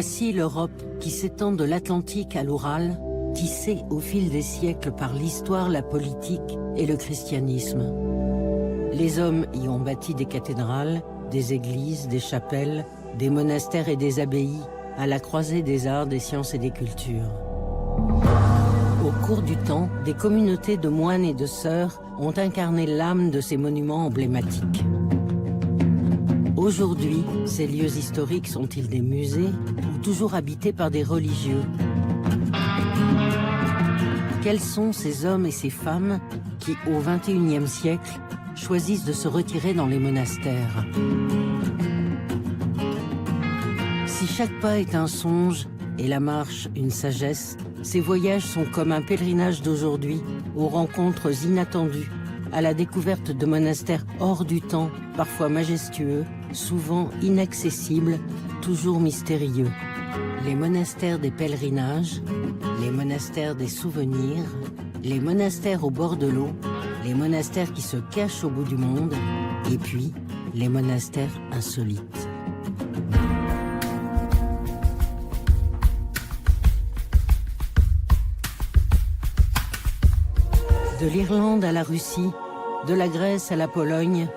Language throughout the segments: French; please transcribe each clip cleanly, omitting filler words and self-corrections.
Voici l'Europe qui s'étend de l'Atlantique à l'Oural, tissée au fil des siècles par l'histoire, la politique et le christianisme. Les hommes y ont bâti des cathédrales, des églises, des chapelles, des monastères et des abbayes, à la croisée des arts, des sciences et des cultures. Au cours du temps, des communautés de moines et de sœurs ont incarné l'âme de ces monuments emblématiques. Aujourd'hui, ces lieux historiques sont-ils des musées ou toujours habités par des religieux? Quels sont ces hommes et ces femmes qui, au XXIe siècle, choisissent de se retirer dans les monastères? Si chaque pas est un songe et la marche une sagesse, ces voyages sont comme un pèlerinage d'aujourd'hui aux rencontres inattendues, à la découverte de monastères hors du temps, parfois majestueux, souvent inaccessibles, toujours mystérieux. Les monastères des pèlerinages, les monastères des souvenirs, les monastères au bord de l'eau, les monastères qui se cachent au bout du monde, et puis les monastères insolites. De l'Irlande à la Russie, de la Grèce à la Pologne,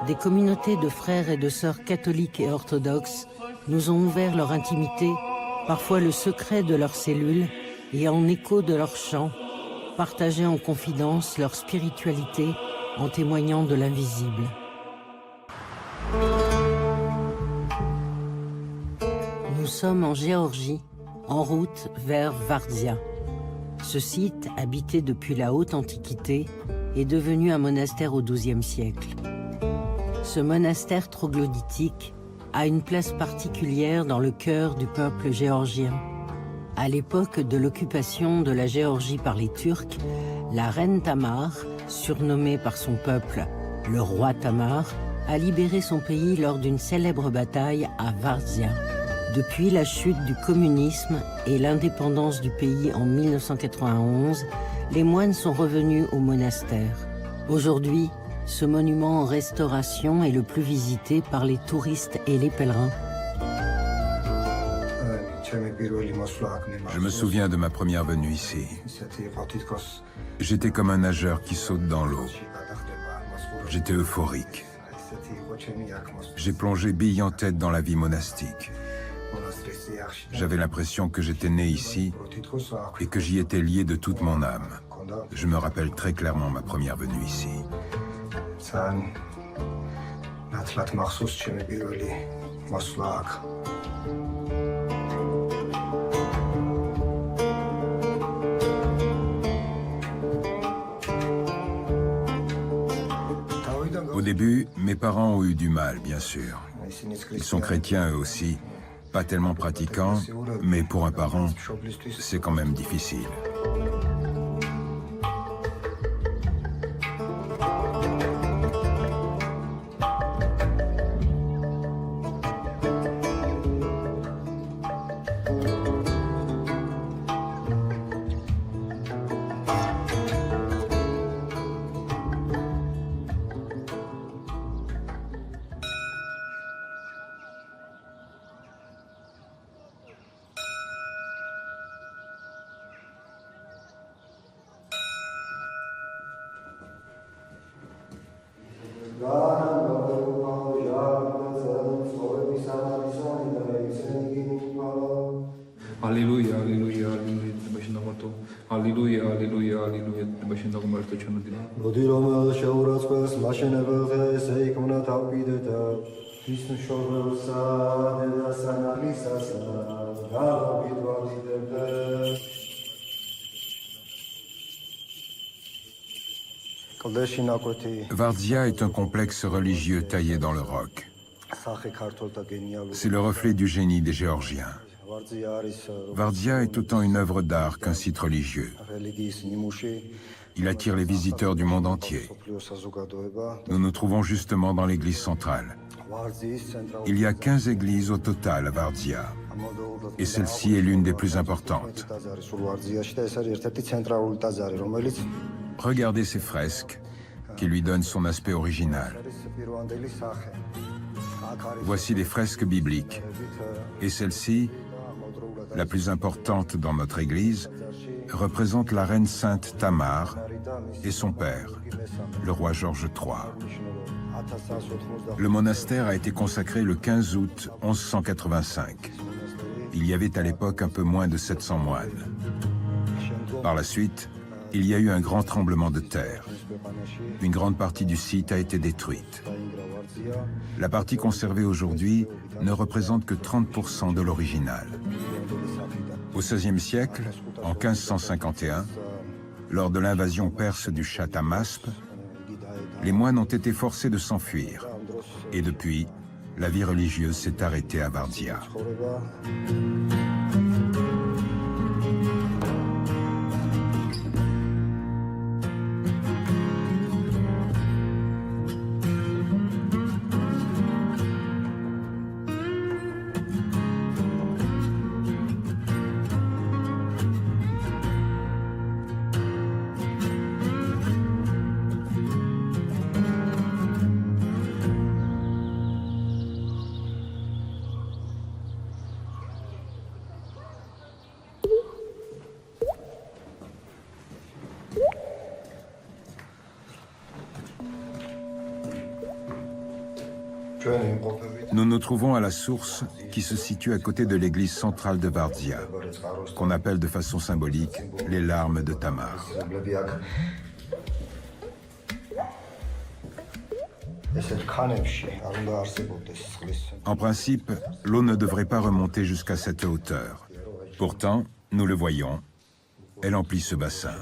des communautés de frères et de sœurs catholiques et orthodoxes nous ont ouvert leur intimité, parfois le secret de leurs cellules et en écho de leurs chants, partagé en confidence leur spiritualité en témoignant de l'invisible. Nous sommes en Géorgie, en route vers Vardzia. Ce site, habité depuis la haute antiquité, est devenu un monastère au XIIe siècle. Ce monastère troglodytique a une place particulière dans le cœur du peuple géorgien. À l'époque de l'occupation de la Géorgie par les Turcs, la reine Tamar, surnommée par son peuple le roi Tamar, a libéré son pays lors d'une célèbre bataille à Vardzia. Depuis la chute du communisme et l'indépendance du pays en 1991, les moines sont revenus au monastère. Aujourd'hui, ce monument en restauration est le plus visité par les touristes et les pèlerins. Je me souviens de ma première venue ici. J'étais comme un nageur qui saute dans l'eau. J'étais euphorique. J'ai plongé bille en tête dans la vie monastique. J'avais l'impression que j'étais né ici et que j'y étais lié de toute mon âme. Je me rappelle très clairement ma première venue ici. Au début, mes parents ont eu du mal, bien sûr. Ils sont chrétiens eux aussi, pas tellement pratiquants, mais pour un parent, c'est quand même difficile. Alleluia, alleluia, alleluia, başındamato. Alleluia, alleluia, alleluia, başında kumarto çanadina. Vodilom şeuratskas maşenevel seikmna tapideta. Kristus şovrelsa deda sanalisasa. Galo bidvalidete. Vardzia est un complexe religieux taillé dans le roc. C'est le reflet du génie des Géorgiens. Vardzia est autant une œuvre d'art qu'un site religieux. Il attire les visiteurs du monde entier. Nous nous trouvons justement dans l'église centrale. Il y a 15 églises au total à Vardzia, et celle-ci est l'une des plus importantes. Regardez ces fresques qui lui donnent son aspect original. Voici des fresques bibliques, et celle-ci la plus importante dans notre église, représente la reine sainte Tamar et son père, le roi Georges III. Le monastère a été consacré le 15 août 1185. Il y avait à l'époque un peu moins de 700 moines. Par la suite, il y a eu un grand tremblement de terre. Une grande partie du site a été détruite. La partie conservée aujourd'hui ne représente que 30% de l'original. Au XVIe siècle, en 1551, lors de l'invasion perse du Shah Tahmasp, les moines ont été forcés de s'enfuir. Et depuis, la vie religieuse s'est arrêtée à Vardia. Nous nous trouvons à la source qui se situe à côté de l'église centrale de Vardia, qu'on appelle de façon symbolique les larmes de Tamar. En principe, l'eau ne devrait pas remonter jusqu'à cette hauteur. Pourtant, nous le voyons, elle emplit ce bassin.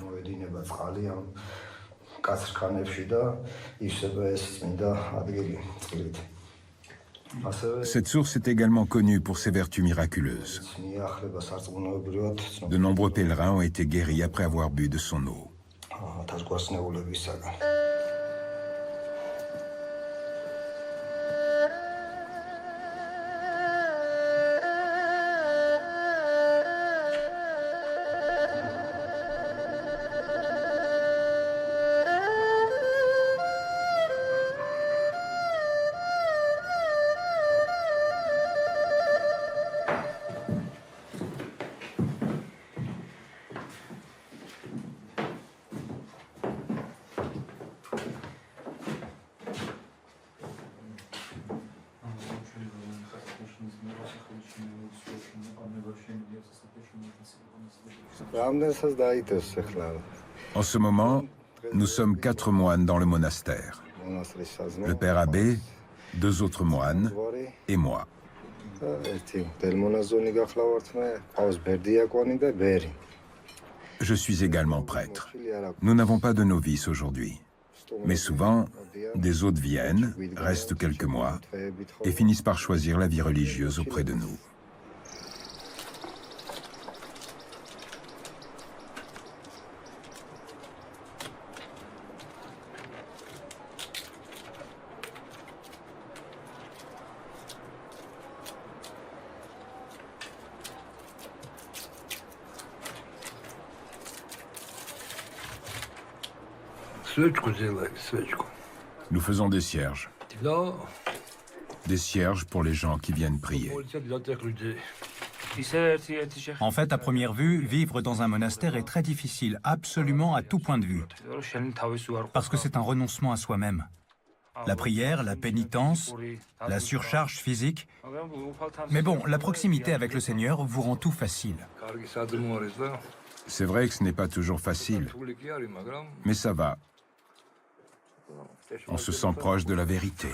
Cette source est également connue pour ses vertus miraculeuses. De nombreux pèlerins ont été guéris après avoir bu de son eau. En ce moment, nous sommes 4 moines dans le monastère. Le père abbé, 2 autres moines et moi. Je suis également prêtre. Nous n'avons pas de novices aujourd'hui. Mais souvent, des hôtes viennent, restent quelques mois et finissent par choisir la vie religieuse auprès de nous. Nous faisons des cierges. Des cierges pour les gens qui viennent prier. En fait, à première vue, vivre dans un monastère est très difficile, absolument à tout point de vue. Parce que c'est un renoncement à soi-même. La prière, la pénitence, la surcharge physique. Mais bon, la proximité avec le Seigneur vous rend tout facile. C'est vrai que ce n'est pas toujours facile, mais ça va. On se sent proche de la vérité.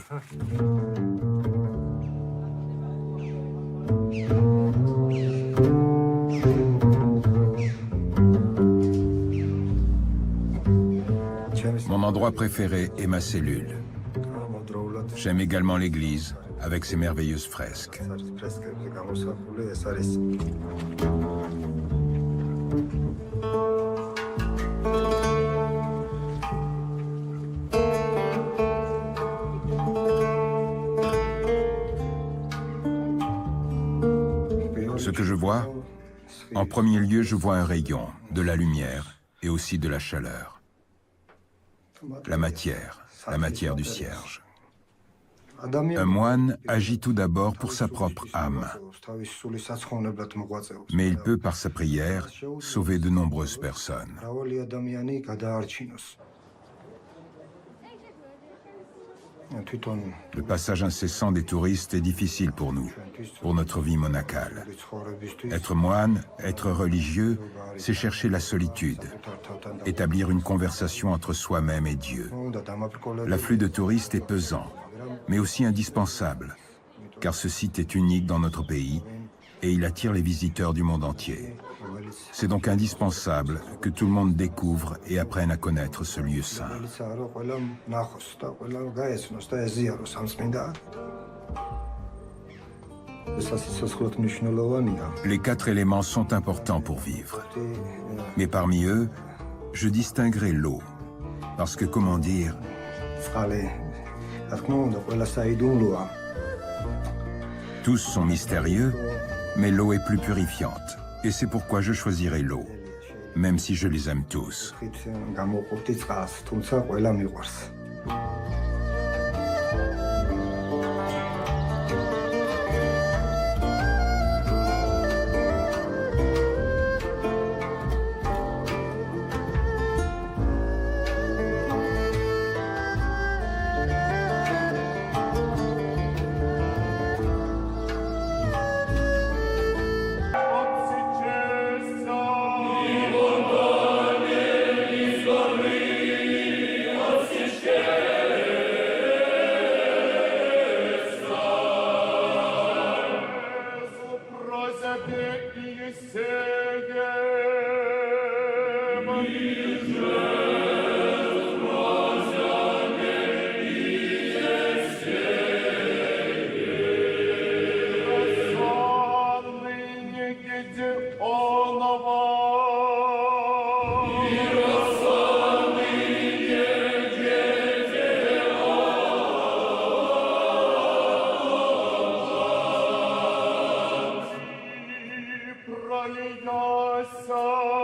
Mon endroit préféré est ma cellule. J'aime également l'église, avec ses merveilleuses fresques. Ce que je vois, en premier lieu, je vois un rayon, de la lumière et aussi de la chaleur. La matière du cierge. Un moine agit tout d'abord pour sa propre âme, mais il peut, par sa prière, sauver de nombreuses personnes. Le passage incessant des touristes est difficile pour nous, pour notre vie monacale. Être moine, être religieux, c'est chercher la solitude, établir une conversation entre soi-même et Dieu. L'afflux de touristes est pesant, mais aussi indispensable, car ce site est unique dans notre pays et il attire les visiteurs du monde entier. C'est donc indispensable que tout le monde découvre et apprenne à connaître ce lieu saint. Les 4 éléments sont importants pour vivre. Mais parmi eux, je distinguerai l'eau. Parce que, comment dire, tous sont mystérieux, mais l'eau est plus purifiante. Et c'est pourquoi je choisirai l'eau, même si je les aime tous. Sa